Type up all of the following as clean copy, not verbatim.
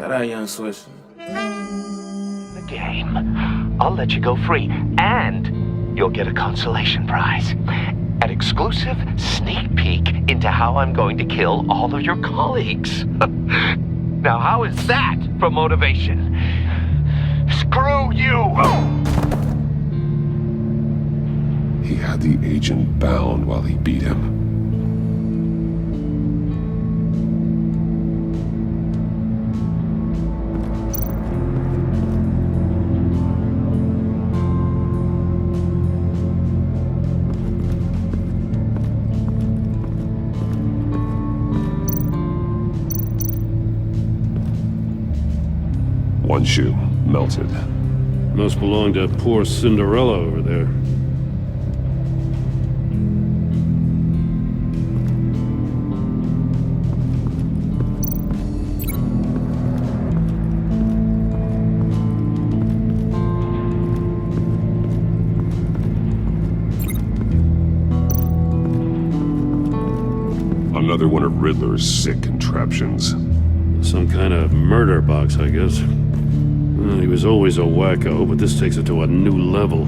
Shout out Young Swish. The game. I'll let you go free, and you'll get a consolation prize. An exclusive sneak peek into how I'm going to kill all of your colleagues. Now, how is that for motivation? Screw you! He had the agent bound while he beat him. One shoe, melted. Must belong to poor Cinderella over there. Another one of Riddler's sick contraptions. Some kind of murder box, I guess. Well, he was always a wacko, but this takes it to a new level.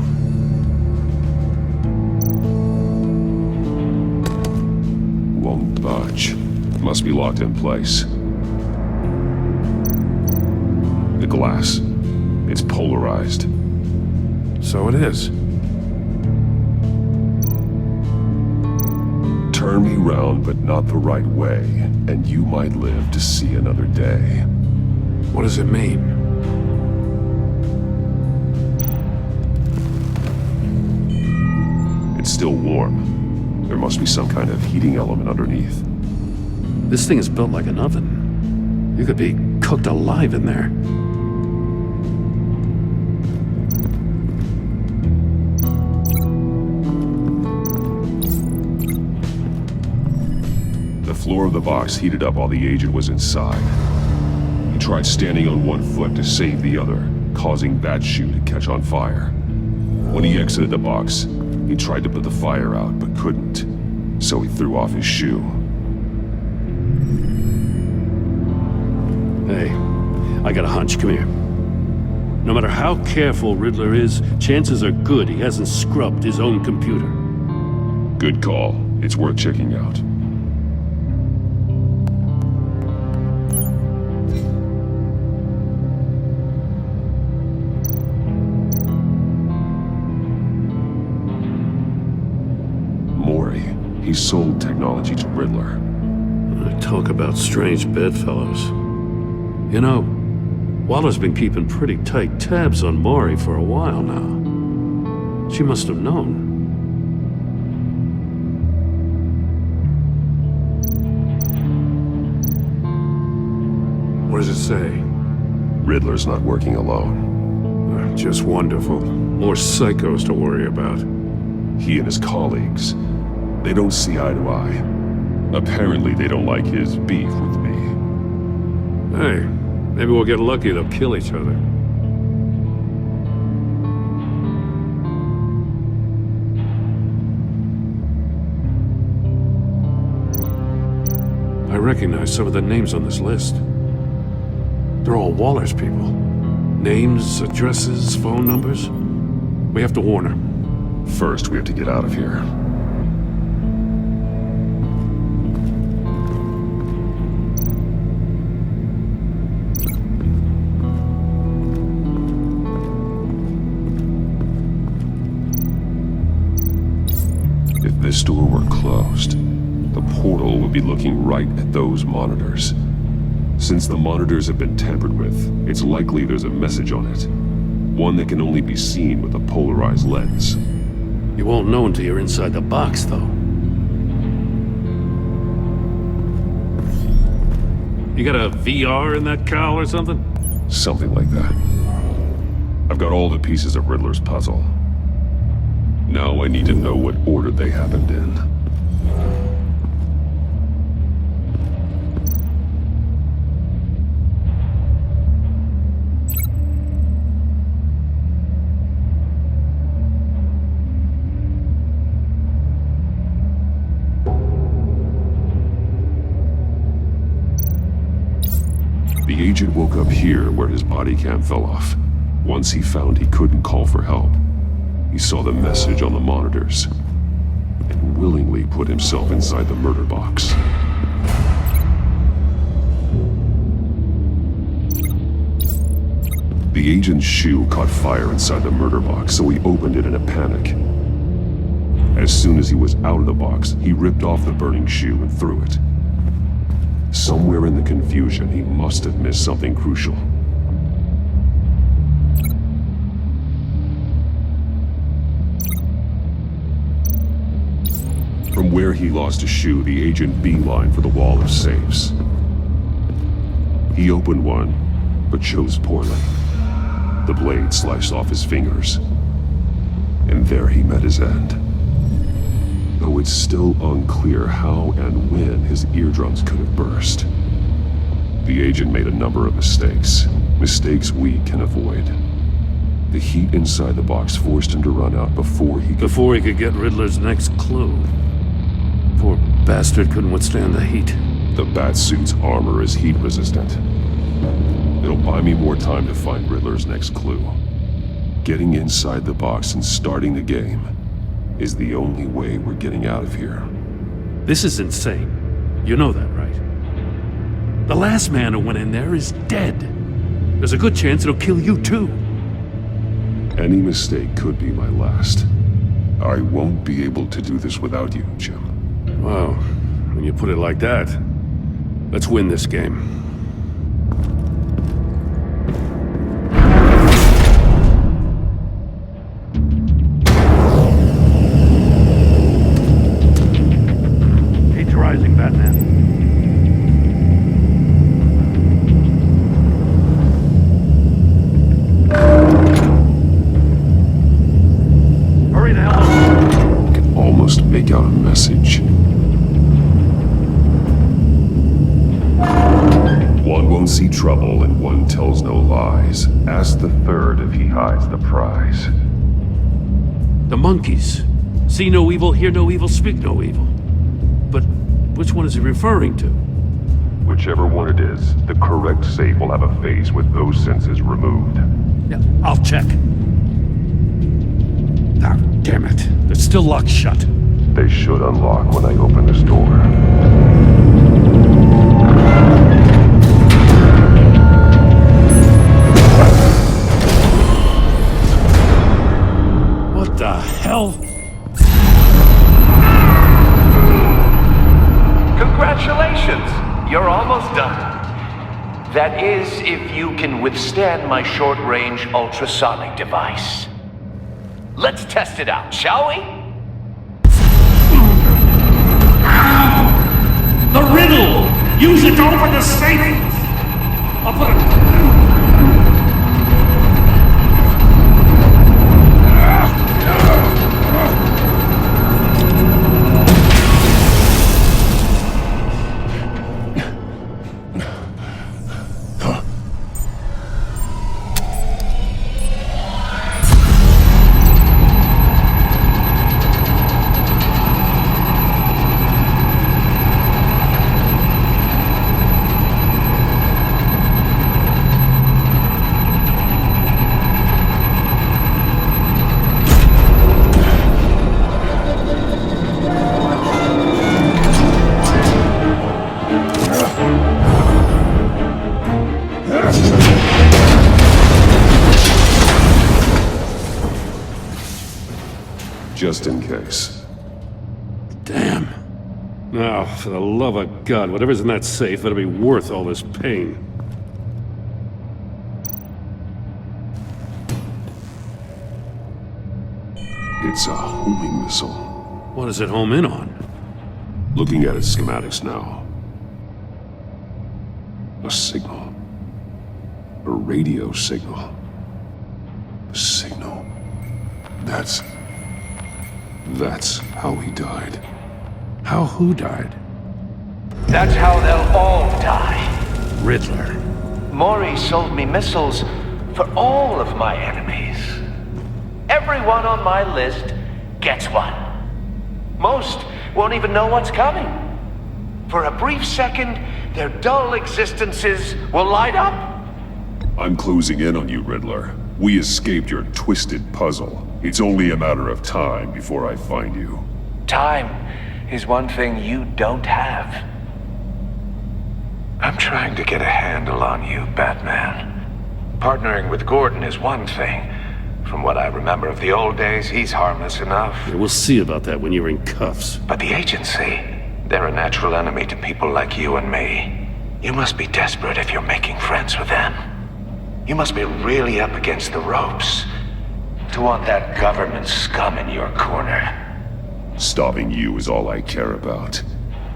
Won't budge. Must be locked in place. The glass. It's polarized. So it is. Turn me round, but not the right way, and you might live to see another day. What does it mean? It's still warm. There must be some kind of heating element underneath. This thing is built like an oven. You could be cooked alive in there. The floor of the box heated up while the agent was inside. He tried standing on one foot to save the other, causing that shoe to catch on fire. When he exited the box, he tried to put the fire out, but couldn't, so he threw off his shoe. Hey, I got a hunch. Come here. No matter how careful Riddler is, chances are good he hasn't scrubbed his own computer. Good call. It's worth checking out. He sold technology to Riddler. Talk about strange bedfellows. You know, Waller's been keeping pretty tight tabs on Maury for a while now. She must have known. What does it say? Riddler's not working alone. Just wonderful. More psychos to worry about. He and his colleagues, they don't see eye to eye. Apparently they don't like his beef with me. Hey, maybe we'll get lucky. They'll kill each other. I recognize some of the names on this list. They're all Waller's people. Names, addresses, phone numbers. We have to warn her. First, we have to get out of here. If this door were closed, the portal would be looking right at those monitors. Since the monitors have been tampered with, it's likely there's a message on it. One that can only be seen with a polarized lens. You won't know until you're inside the box, though. You got a VR in that cowl or something? Something like that. I've got all the pieces of Riddler's puzzle. Now I need to know what order they happened in. The agent woke up here where his body cam fell off. Once he found he couldn't call for help, he saw the message on the monitors and willingly put himself inside the murder box. The agent's shoe caught fire inside the murder box, so he opened it in a panic. As soon as he was out of the box, he ripped off the burning shoe and threw it. Somewhere in the confusion, he must have missed something crucial. From where he lost a shoe, the agent beelined for the wall of safes. He opened one, but chose poorly. The blade sliced off his fingers, and there he met his end. Though it's still unclear how and when his eardrums could have burst. The agent made a number of mistakes we can avoid. The heat inside the box forced him to run out before he could get Riddler's next clue. Poor bastard couldn't withstand the heat. The Batsuit's armor is heat resistant. It'll buy me more time to find Riddler's next clue. Getting inside the box and starting the game is the only way we're getting out of here. This is insane. You know that, right? The last man who went in there is dead. There's a good chance it'll kill you too. Any mistake could be my last. I won't be able to do this without you, Jim. Wow, when you put it like that, let's win this game. Rising, Batman. Hurry the hell up. I can almost make out a message. One won't see trouble and one tells no lies. Ask the third if he hides the prize. The monkeys. See no evil, hear no evil, speak no evil. But which one is he referring to? Whichever one it is, the correct safe will have a face with those senses removed. Yeah, I'll check. Ah, damn it. It's still locked shut. They should unlock when I open this door. What the hell? Congratulations! You're almost done. That is, if you can withstand my short-range ultrasonic device. Let's test it out, shall we? The riddle! Use it to open the safe! I'll put it... Just in case. Damn. Now, for the love of God, whatever's in that safe better be worth all this pain. It's a homing missile. What does it home in on? Looking at its schematics now. A signal. A radio signal. A signal. That's how he died. How who died? That's how they'll all die. Riddler. Maury sold me missiles for all of my enemies. Everyone on my list gets one. Most won't even know what's coming. For a brief second, their dull existences will light up? I'm closing in on you, Riddler. We escaped your twisted puzzle. It's only a matter of time before I find you. Time is one thing you don't have. I'm trying to get a handle on you, Batman. Partnering with Gordon is one thing. From what I remember of the old days, he's harmless enough. Yeah, we'll see about that when you're in cuffs. But the agency, they're a natural enemy to people like you and me. You must be desperate if you're making friends with them. You must be really up against the ropes to want that government scum in your corner. Stopping you is all I care about.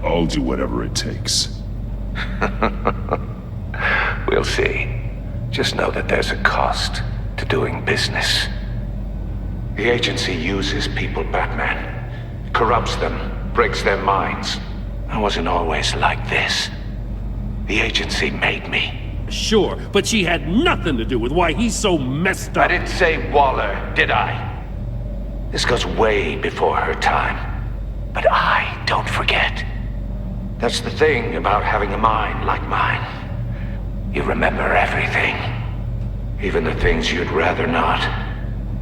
I'll do whatever it takes. We'll see. Just know that there's a cost to doing business. The agency uses people, Batman. Corrupts them, breaks their minds. I wasn't always like this. The agency made me. Sure, but she had nothing to do with why he's so messed I up. didn't say Waller, did I? This goes way before her time. But I don't forget. That's the thing about having a mind like mine. You remember everything. Even the things you'd rather not.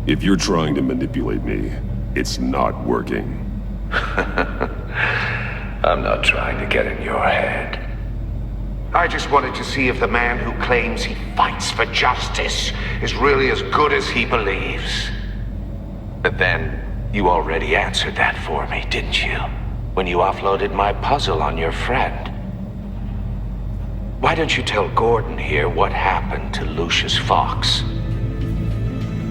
If you're trying to manipulate me, it's not working. I'm not trying to get in your head. I just wanted to see if the man who claims he fights for justice is really as good as he believes. But then, you already answered that for me, didn't you? When you offloaded my puzzle on your friend. Why don't you tell Gordon here what happened to Lucius Fox?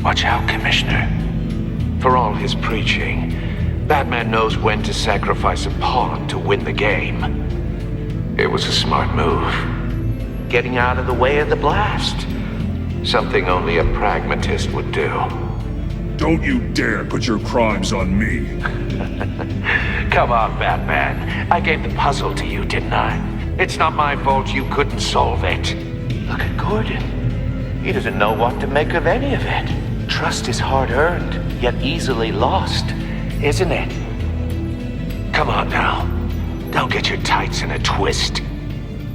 Watch out, Commissioner. For all his preaching, Batman knows when to sacrifice a pawn to win the game. It was a smart move. Getting out of the way of the blast. Something only a pragmatist would do. Don't you dare put your crimes on me! Come on, Batman. I gave the puzzle to you, didn't I? It's not my fault you couldn't solve it. Look at Gordon. He doesn't know what to make of any of it. Trust is hard-earned, yet easily lost, isn't it? Come on now. Don't get your tights in a twist.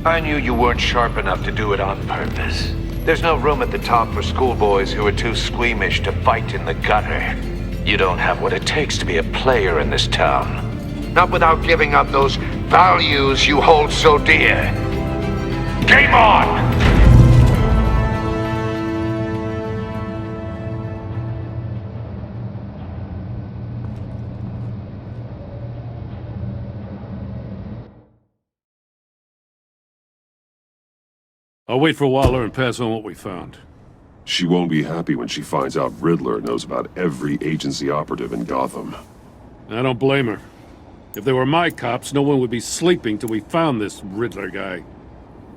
I knew you weren't sharp enough to do it on purpose. There's no room at the top for schoolboys who are too squeamish to fight in the gutter. You don't have what it takes to be a player in this town. Not without giving up those values you hold so dear. Game on! I'll wait for Waller and pass on what we found. She won't be happy when she finds out Riddler knows about every agency operative in Gotham. I don't blame her. If they were my cops, no one would be sleeping till we found this Riddler guy.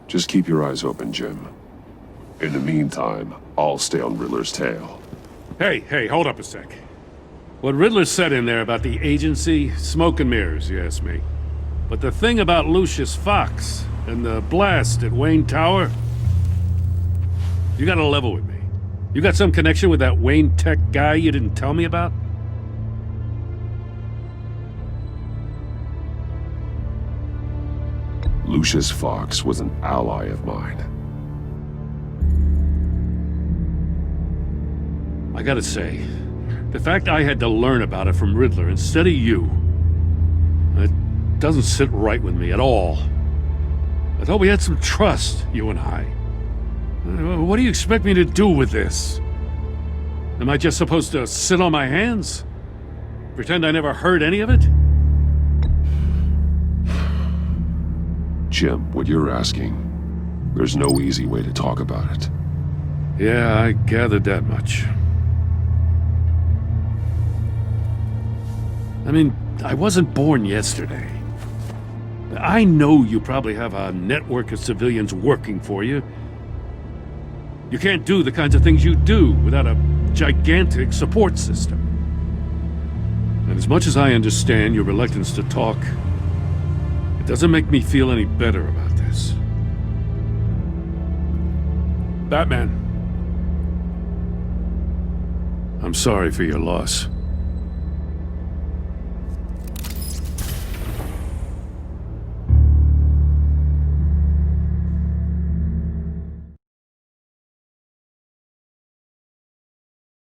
Just keep your eyes open, Jim. In the meantime, I'll stay on Riddler's tail. Hey, hold up a sec. What Riddler said in there about the agency, smoke and mirrors, you ask me. But the thing about Lucius Fox and the blast at Wayne Tower, you gotta level with me. You got some connection with that Wayne Tech guy you didn't tell me about? Lucius Fox was an ally of mine. I gotta say, the fact I had to learn about it from Riddler instead of you, it doesn't sit right with me at all. I thought we had some trust, you and I. What do you expect me to do with this? Am I just supposed to sit on my hands? Pretend I never heard any of it? Jim, what you're asking, there's no easy way to talk about it. Yeah, I gathered that much. I mean, I wasn't born yesterday. I know you probably have a network of civilians working for you. You can't do the kinds of things you do without a gigantic support system. And as much as I understand your reluctance to talk, it doesn't make me feel any better about this. Batman, I'm sorry for your loss.